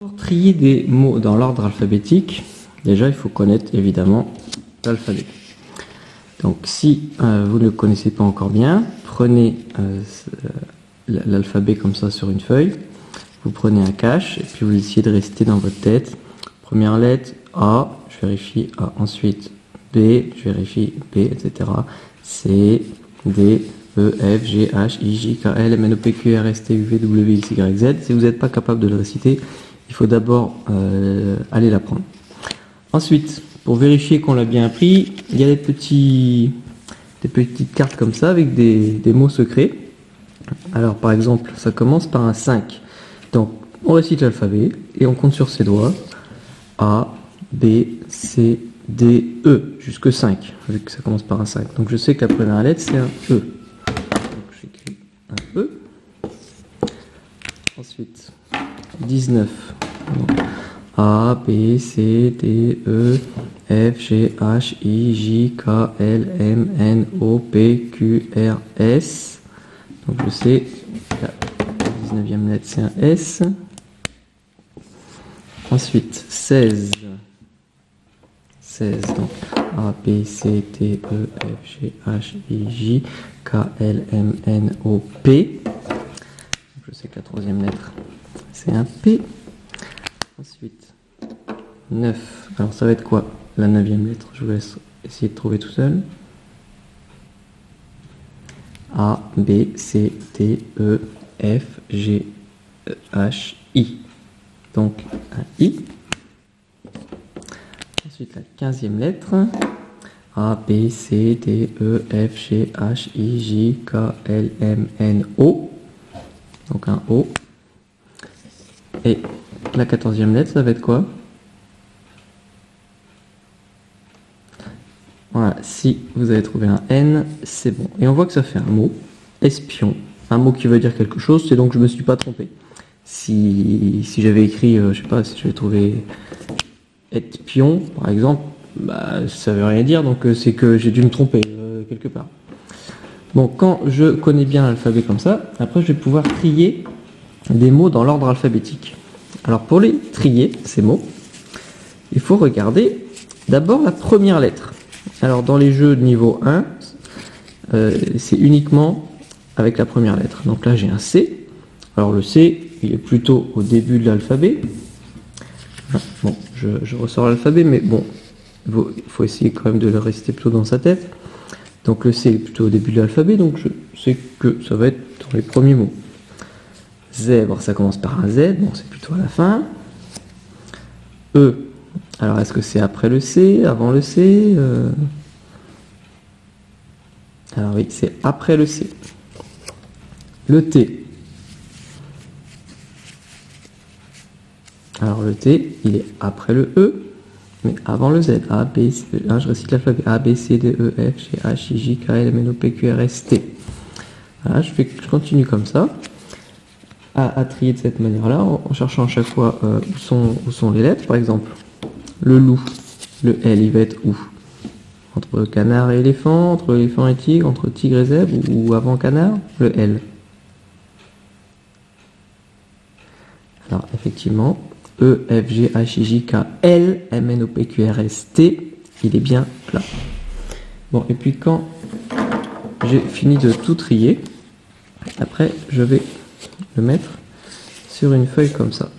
Pour trier des mots dans l'ordre alphabétique, déjà il faut connaître évidemment l'alphabet. Donc si vous ne le connaissez pas encore bien, prenez l'alphabet comme ça sur une feuille, vous prenez un cache et puis vous essayez de rester dans votre tête. Première lettre A, je vérifie A, ensuite B, je vérifie B, etc. C, D, E, F, G, H, I, J, K, L, M, N, O, P, Q, R, S, T, U, V, W, X, Y, Z. Si vous n'êtes pas capable de le réciter, il faut d'abord aller l'apprendre. Ensuite, pour vérifier qu'on l'a bien appris, il y a des petites cartes comme ça avec des mots secrets. Alors par exemple, ça commence par un 5. Donc on récite l'alphabet et on compte sur ses doigts. A, B, C, D, E, jusque 5, vu que ça commence par un 5. Donc je sais que la première lettre c'est un E. Donc j'écris un E. Ensuite, 19. Donc, A, B, C, D, E, F, G, H, I, J, K, L, M, N, O, P, Q, R, S. Donc je sais que la 19e lettre c'est un S. Ensuite, 16. 16, donc A, B, C, D, E, F, G, H, I, J, K, L, M, N, O, P. Je sais que la troisième lettre c'est un P. Ensuite, 9. Alors ça va être quoi la 9e lettre? Je vous laisse essayer de trouver tout seul. A, B, C, D, E, F, G, H, I. Donc un I. Ensuite la 15e lettre. A, B, C, D, E, F, G, H, I, J, K, L, M, N, O. Donc un O. Et la 14e lettre, ça va être quoi? Voilà, si vous avez trouvé un N, c'est bon. Et on voit que ça fait un mot, espion, un mot qui veut dire quelque chose, c'est donc je me suis pas trompé. Si j'avais écrit, je sais pas, si j'avais trouvé espion, par exemple, bah, ça veut rien dire, donc c'est que j'ai dû me tromper quelque part. Bon, quand je connais bien l'alphabet comme ça, après je vais pouvoir trier des mots dans l'ordre alphabétique. Alors pour les trier, ces mots, il faut regarder d'abord la première lettre. Alors dans les jeux de niveau 1, c'est uniquement avec la première lettre. Donc là j'ai un C. Alors le C, il est plutôt au début de l'alphabet. Bon, je ressors l'alphabet, mais bon, il faut essayer quand même de le réciter plutôt dans sa tête. Donc le C est plutôt au début de l'alphabet, donc je sais que ça va être dans les premiers mots. Zèbre, ça commence par un Z, bon c'est plutôt à la fin. E, alors est-ce que c'est après le C, avant le C Alors oui, c'est après le C. Le T. Alors le T, il est après le E, mais avant le Z. A, B, C, je récite l'alphabet. A, B, C, D, E, F, G, H, I, J, K, L, M, N, O, P, Q, R, S, T. Voilà, je continue comme ça, à trier de cette manière-là, en cherchant à chaque fois où sont les lettres. Par exemple, le loup, le L, il va être où? Entre canard et éléphant, entre éléphant et tigre, entre tigre et zèbre, ou avant canard, le L. Alors effectivement, E, F, G, H, I, J, K, L, M, N, O, P, Q, R, S, T, il est bien là. Bon, et puis quand j'ai fini de tout trier, après je vais le mettre sur une feuille comme ça.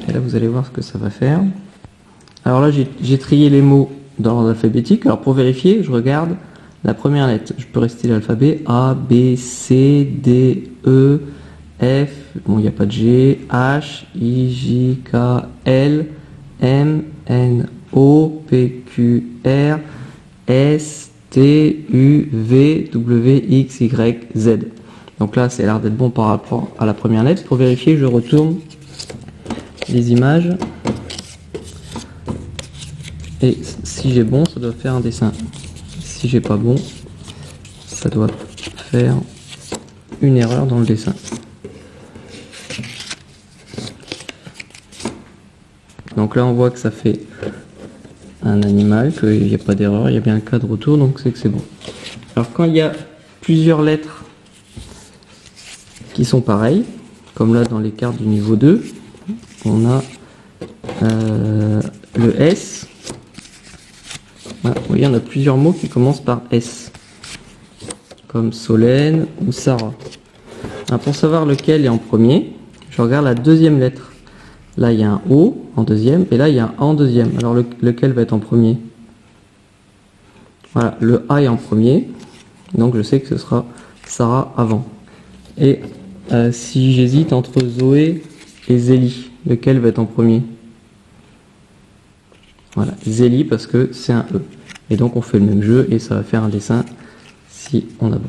Et là vous allez voir ce que ça va faire. Alors là j'ai trié les mots dans l'ordre alphabétique. Alors pour vérifier, je regarde la première lettre. Je peux réciter l'alphabet A, B, C, D, E, F, bon il n'y a pas de G, H, I, J, K, L, M, N, O, P, Q, R, S, T, U, V, W, X, Y, Z. Donc là, c'est l'air d'être bon par rapport à la première lettre. Pour vérifier, je retourne les images. Et si j'ai bon, ça doit faire un dessin. Si j'ai pas bon, ça doit faire une erreur dans le dessin. Donc là, on voit que ça fait un animal, qu'il n'y a pas d'erreur, il y a bien un cadre autour, donc c'est que c'est bon. Alors quand il y a plusieurs lettres qui sont pareilles, comme là dans les cartes du niveau 2, on a Le S. Voilà, vous voyez, on a plusieurs mots qui commencent par S, comme Solène ou Sarah. Alors, pour savoir lequel est en premier, je regarde la deuxième lettre. Là, il y a un O en deuxième, et là, il y a un A en deuxième. Alors, lequel va être en premier? Voilà, le A est en premier, donc je sais que ce sera Sarah avant. Et si j'hésite entre Zoé et Zélie, lequel va être en premier? Voilà, Zélie parce que c'est un E. Et donc on fait le même jeu et ça va faire un dessin si on a bon.